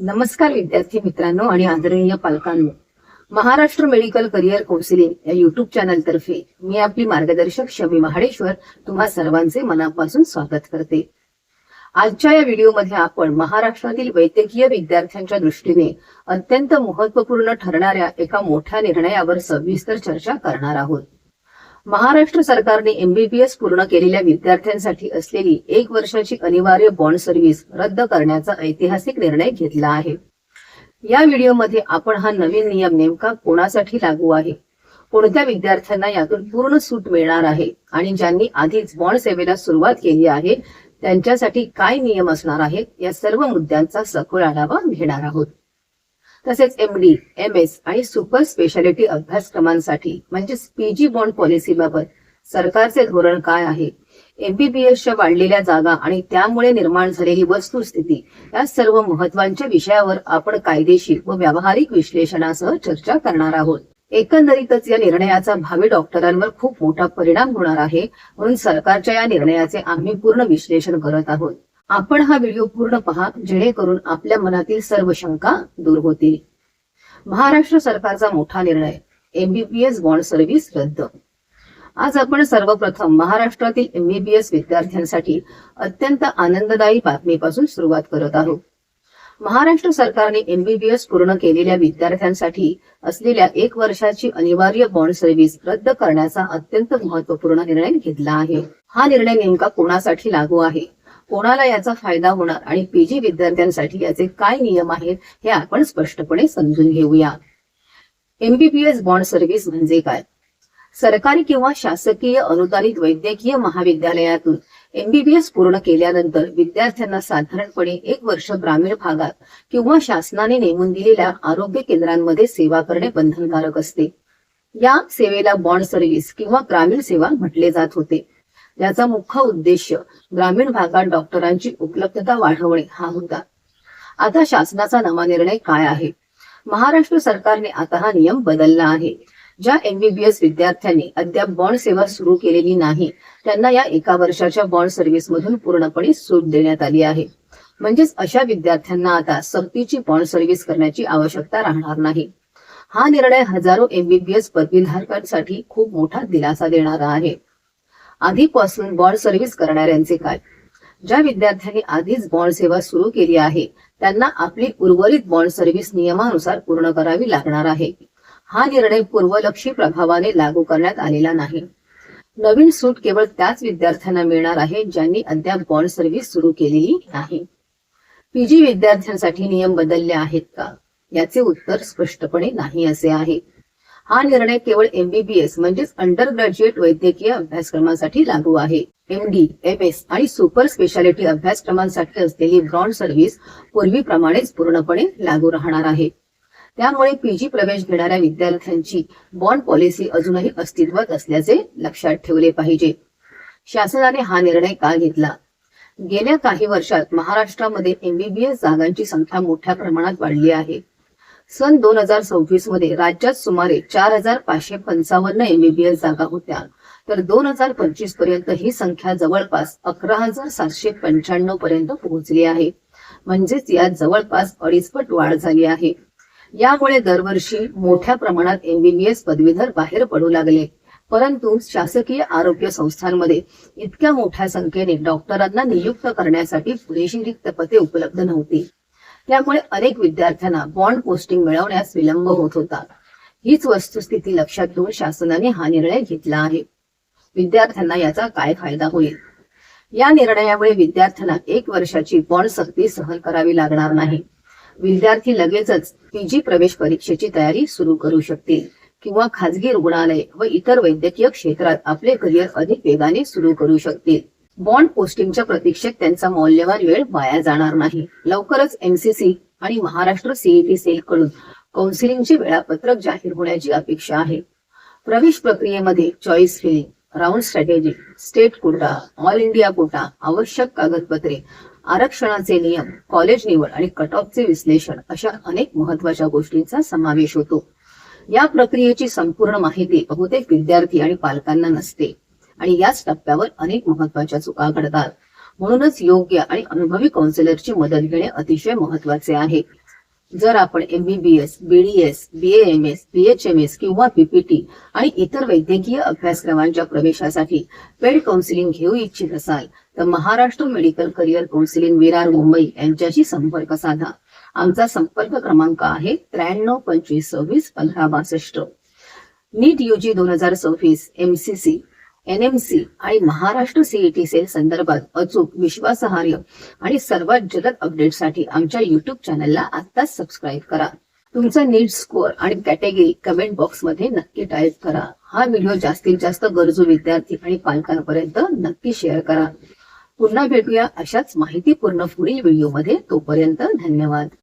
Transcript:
नमस्कार विद्यार्थी मित्रांनो आणि आदरणीय पालकांनो. महाराष्ट्र मेडिकल करिअर काउन्सिलिंग या युट्यूब चॅनल तर्फे मी आपली मार्गदर्शक शमी महाडेश्वर तुम्हा सर्वांचे मनापासून स्वागत करते. आजच्या या व्हिडिओमध्ये आपण महाराष्ट्रातील वैद्यकीय विद्यार्थ्यांच्या दृष्टीने अत्यंत महत्त्वपूर्ण ठरणाऱ्या एका मोठ्या निर्णयावर सविस्तर चर्चा करणार आहोत. महाराष्ट्र सरकारने MBBS पूर्ण केलेल्या विद्यार्थ्यांसाठी असलेली 1 वर्षाची अनिवार्य बॉन्ड सर्व्हिस रद्द करण्याचा ऐतिहासिक निर्णय घेतला आहे. या व्हिडिओमध्ये आपण हा नवीन नियम नेमका कोणासाठी लागू आहे, कोणत्या विद्यार्थ्यांना यातून पूर्ण सूट मिळणार आहे आणि ज्यांनी आधीच बॉन्ड सेवेला सुरुवात केली आहे त्यांच्यासाठी काय नियम असणार आहेत या सर्व मुद्द्यांचा सखोल आढावा घेणार आहोत. तसेच MD, MS आणि सुपर स्पेशालिटी अभ्यासक्रमांसाठी म्हणजेच PG बॉन्ड पॉलिसीबाबत सरकारचे धोरण काय आहे, MBBSच्या वाढलेल्या जागा आणि त्यामुळे निर्माण झालेली वस्तुस्थिती या सर्व महत्त्वाच्या विषयावर आपण कायदेशीर व व्यावहारिक विश्लेषणासह चर्चा करणार आहोत. एकंदरीतच या निर्णयाचा भावी डॉक्टरांवर खूप मोठा परिणाम होणार आहे, म्हणून सरकारच्या या निर्णयाचे आम्ही पूर्ण विश्लेषण करत आहोत. आपण हा व्हिडिओ पूर्ण पहा जेणेकरून आपल्या मनातील सर्व शंका दूर होतील. महाराष्ट्र सरकारचा मोठा निर्णय, MBBS बॉन्ड सर्व्हिस रद्द. आज आपण सर्वप्रथम महाराष्ट्रातील MBBS विद्यार्थ्यांसाठी अत्यंत आनंददायी बातमीपासून सुरुवात करत आहोत. महाराष्ट्र सरकारने MBBS पूर्ण केलेल्या विद्यार्थ्यांसाठी असलेल्या 1 वर्षाची अनिवार्य बॉन्ड सर्व्हिस रद्द करण्याचा अत्यंत महत्त्वपूर्ण निर्णय घेतला आहे. हा निर्णय नेमका कोणासाठी लागू आहे, कोणाला याचा फायदा होणार आणि PG विद्यार्थ्यांसाठी याचे काय नियम आहेत हे आपण स्पष्टपणे समजून घेऊया. MBBS बॉन्ड सर्व्हिस म्हणजे काय? सरकारी किंवा शासकीय अनुदानित वैद्यकीय महाविद्यालयातून MBBS पूर्ण केल्यानंतर विद्यार्थ्यांना साधारणपणे 1 वर्ष ग्रामीण भागात किंवा शासनाने नेमून दिलेल्या आरोग्य केंद्रांमध्ये सेवा करणे बंधनकारक असते. या सेवेला बॉन्ड सर्व्हिस किंवा ग्रामीण सेवा म्हटले जात होते. याचा मुख्य उद्देश ग्रामीण भागात डॉक्टरांची उपलब्धता वाढवणे हा होता. आता शासनाचा नवा निर्णय काय आहे? महाराष्ट्र सरकारने आता हा नियम बदलला आहे. ज्या MBBS विद्यार्थ्यांनी अद्याप बॉन्ड सेवा सुरू केलेली नाही त्यांना या 1 वर्षाच्या बॉन्ड सर्व्हिस मधून पूर्णपणे सूट देण्यात आली आहे. म्हणजेच अशा विद्यार्थ्यांना आता सक्तीची बॉन्ड सर्व्हिस करण्याची आवश्यकता राहणार नाही. हा निर्णय हजारो MBBS पदवीधारकांसाठी खूप मोठा दिलासा देणारा आहे. आधीपासून बॉन्ड सर्व्हिस करणाऱ्यांचे काय? ज्या विद्यार्थ्यांनी आधीच बॉन्ड सेवा सुरू केली आहे त्यांना आपली उर्वरित बॉन्ड सर्व्हिस नियमानुसार पूर्ण करावी लागणार आहे. हा निर्णय पूर्वलक्षी प्रभावाने लागू करण्यात आलेला नाही. नवीन सूट केवळ त्याच विद्यार्थ्यांना मिळणार आहे ज्यांनी अद्याप बॉन्ड सर्व्हिस सुरू केलेली नाही. PG विद्यार्थ्यांसाठी नियम बदलले आहेत का? याचे उत्तर स्पष्टपणे नाही असे आहे. हा निर्णय केवळ MBBS म्हणजेच अंडर ग्रॅज्युएट वैद्यकीय अभ्यासक्रमांसाठी लागू आहे. MD, MS आणि सुपर स्पेशालिटी अभ्यासक्रमांसाठी असलेली बॉन्ड सर्व्हिस पूर्वीप्रमाणेच पूर्णपणे लागू राहणार आहे. त्यामुळे PG प्रवेश घेणाऱ्या विद्यार्थ्यांची बॉन्ड पॉलिसी अजूनही अस्तित्वात असल्याचे लक्षात ठेवले पाहिजे. शासनाने हा निर्णय का घेतला? गेल्या काही वर्षात महाराष्ट्रामध्ये MBBS जागांची संख्या मोठ्या प्रमाणात वाढली आहे. सन 2026 मध्ये राज्यात सुमारे 4555 MBBS जागा होत्या, तर 2025 पर्यंत ही संख्या जवळपास 11,795 पर्यंत पोहोचली आहे. म्हणजेच यात जवळपास 2.5 पट वाढ झाली आहे. यामुळे दरवर्षी मोठ्या प्रमाणात MBBS पदवीधर बाहेर पडू लागले, परंतु शासकीय आरोग्य संस्थांमध्ये इतक्या मोठ्या संख्येने डॉक्टरांना नियुक्त करण्यासाठी पुरेशी रिक्त पदे उपलब्ध नव्हती. त्यामुळे अनेक विद्यार्थ्यांना बॉन्ड पोस्टिंग मिळवण्यास विलंब होत होता. हीच वस्तुस्थिती लक्षात घेऊन शासनाने हा निर्णय घेतला आहे. विद्यार्थ्यांना याचा काय फायदा होईल? या निर्णयामुळे विद्यार्थ्यांना 1 वर्षाची बॉन्ड सक्ती सहन करावी लागणार नाही. विद्यार्थी लगेचच PG प्रवेश परीक्षेची तयारी सुरू करू शकतील किंवा खाजगी रुग्णालय व इतर वैद्यकीय क्षेत्रात आपले करिअर अधिक वेगाने सुरू करू शकतील. बॉन्ड पोस्टिंगच्या प्रतीक्षेत त्यांचा मौल्यवान वेळ वाया जाणार नाही. लवकरच MCC आणि महाराष्ट्र CET सेल कडून काउन्सिलिंगचे वेळापत्रक जाहीर होण्याची अपेक्षा आहे. प्रवेश प्रक्रियेमध्ये choice filling, round strategy, state quota, all India quota, आवश्यक कागदपत्रे, आरक्षणाचे नियम, कॉलेज निवड आणि कट ऑफचे विश्लेषण अशा अनेक महत्वाच्या गोष्टींचा समावेश होतो. या प्रक्रियेची संपूर्ण माहिती बहुतेक विद्यार्थी आणि पालकांना नसते आणि याच टप्प्यावर अनेक महत्वाच्या चुका घडतात. म्हणूनच योग्य आणि अनुभवी काउन्सिलरची मदत घेणे अतिशय महत्वाचे आहे. जर आपण MBBS, BDS, BAMS, BHMS किंवा PPT आणि इतर वैद्यकीय अभ्यासक्रमांच्या प्रवेशासाठी पेड काउन्सिलिंग घेऊ इच्छित असाल तर Maharashtra medical career counselling Virar Mumbai यांच्याशी संपर्क साधा. आमचा संपर्क क्रमांक आहे 9325261562. नीट UG 2026, MCC, NMC आणि महाराष्ट्र CET सेल संदर्भात अचूक, विश्वासार्ह आणि सर्वात जलद अपडेटसाठी आमच्या युट्यूब चॅनलला आत्ताच सबस्क्राईब करा. तुमचा नीट स्कोअर आणि कॅटेगरी कमेंट बॉक्समध्ये नक्की टाईप करा. हा व्हिडिओ जास्तीत जास्त गरजू विद्यार्थी आणि पालकांपर्यंत नक्की शेअर करा. पुन्हा भेटूया अशाच माहितीपूर्ण पुढील व्हिडिओमध्ये. तोपर्यंत धन्यवाद.